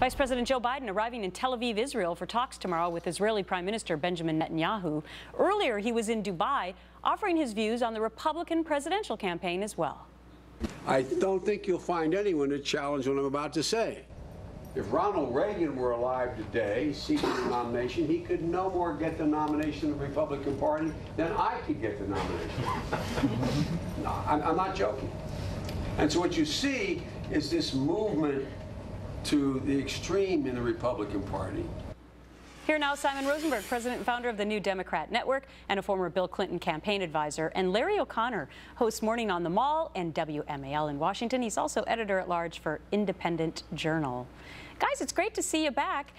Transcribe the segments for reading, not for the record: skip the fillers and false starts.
Vice President Joe Biden arriving in Tel Aviv, Israel for talks tomorrow with Israeli Prime Minister Benjamin Netanyahu. Earlier, he was in Dubai offering his views on the Republican presidential campaign as well. I don't think you'll find anyone to challenge what I'm about to say. If Ronald Reagan were alive today, seeking the nomination, he could no more get the nomination of the Republican Party than I could get the nomination. No, I'm not joking. And so what you see is this movement to the extreme in the Republican Party. Here now, Simon Rosenberg, president and founder of the New Democrat Network and a former Bill Clinton campaign advisor, and Larry OConnor hosts Morning on the Mall and WMAL in Washington. He's also editor-at-large for Independent Journal. Guys, it's great to see you back.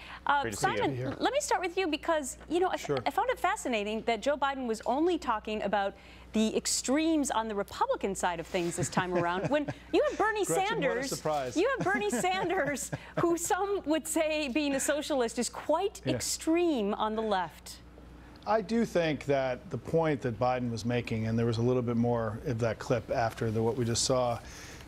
Simon, let me start with you because, you know, I found it fascinating that Joe Biden was only talking about the extremes on the Republican side of things this time around. When you have Bernie Sanders, who some would say being a socialist is quite extreme on the left. I do think that the point that Biden was making, and there was a little bit more of that clip after what we just saw,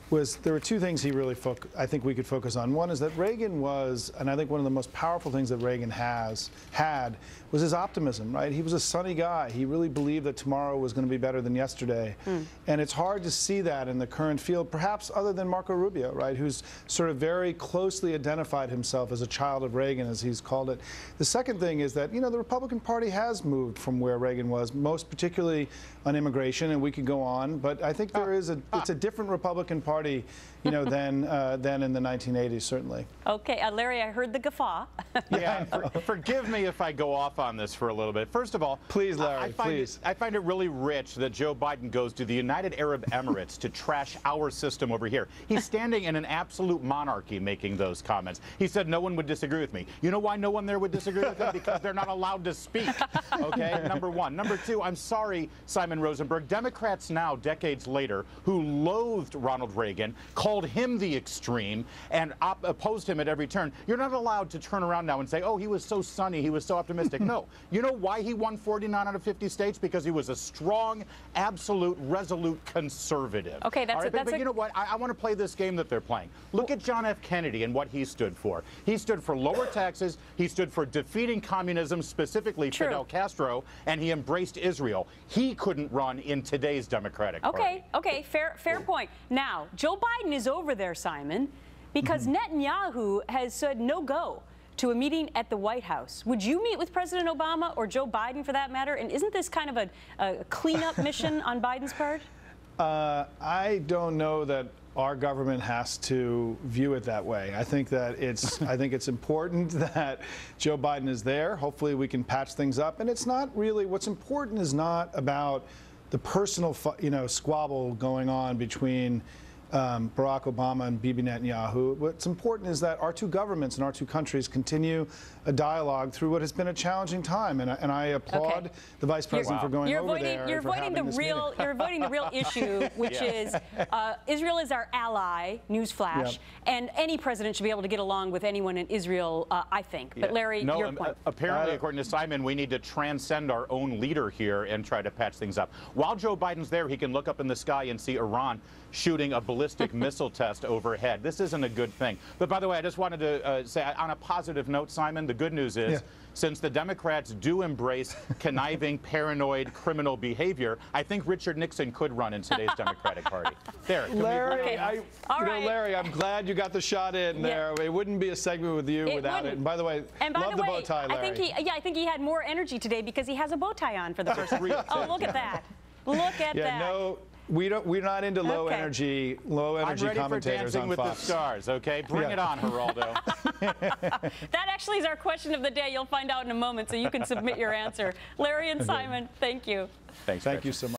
was there were two things he really I think we could focus on. One is that Reagan was, and I think one of the most powerful things that Reagan had was his optimism, right? He was a sunny guy. He really believed that tomorrow was going to be better than yesterday. And it's hard to see that in the current field, perhaps other than Marco Rubio, right, who's sort of very closely identified himself as a child of Reagan, as he's called it. The second thing is that, you know, the Republican Party has moved from where Reagan was, most particularly on immigration, and we could go on, but I think there is it's a different Republican Party, you know, than in the 1980s, certainly. Okay, Larry, I heard the guffaw. Yeah, forgive me if I go off on this for a little bit. First of all, please, Larry, I find it really rich that Joe Biden goes to the United Arab Emirates to trash our system over here. He's standing in an absolute monarchy making those comments. He said no one would disagree with me. You know why no one there would disagree with him? Because they're not allowed to speak. Okay, number one. Number two, I'm sorry, Simon Rosenberg, Democrats now, decades later, who loathed Ronald Reagan, called him the extreme, and opposed him at every turn. You're not allowed to turn around now and say, oh, he was so sunny, he was so optimistic. No. You know why he won 49 out of 50 states? Because he was a strong, absolute, resolute conservative. Okay, but you know what? I want to play this game that they're playing. Look at John F. Kennedy and what he stood for. He stood for lower taxes. He stood for defeating communism, specifically Fidel Castro, and he embraced Israel. He couldn't run in today's Democratic Party. Okay, fair point. Now, Joe Biden is over there, Simon, because Netanyahu has said no go to a meeting at the White House. Would you meet with President Obama or Joe Biden for that matter? And isn't this kind of a cleanup mission on Biden's part? I don't know that our government has to view it that way. I think that I think it's important that Joe Biden is there. Hopefully we can patch things up. And it's not really, what's important is not about the personal, squabble going on between Barack Obama and Bibi Netanyahu. What's important is that our two governments and our two countries continue a dialogue through what has been a challenging time, and I applaud the Vice President for going over there. You're avoiding the real issue, which is Israel is our ally. Newsflash, and any president should be able to get along with anyone in Israel. I think. But Larry, your point. Apparently, according to Simon, we need to transcend our own leader here and try to patch things up. While Joe Biden's there, he can look up in the sky and see Iran shooting a ballistic missile test overhead. This isn't a good thing. But by the way, I just wanted to say, on a positive note, Simon, the good news is, since the Democrats do embrace conniving, paranoid, criminal behavior, I think Richard Nixon could run in today's Democratic Party. There, Larry, Larry, I'm glad you got the shot in there. It wouldn't be a segment with you without it. And by the way, love the bow tie, Larry. I think he had more energy today because he has a bow tie on for the first time. Oh, look at that. Look at that. No, we're not into low energy commentators on Fox. I'm ready for Dancing with the Stars, okay? Bring it on, Geraldo. That actually is our question of the day. You'll find out in a moment, so you can submit your answer. Larry and Simon, thank you. Thank you so much.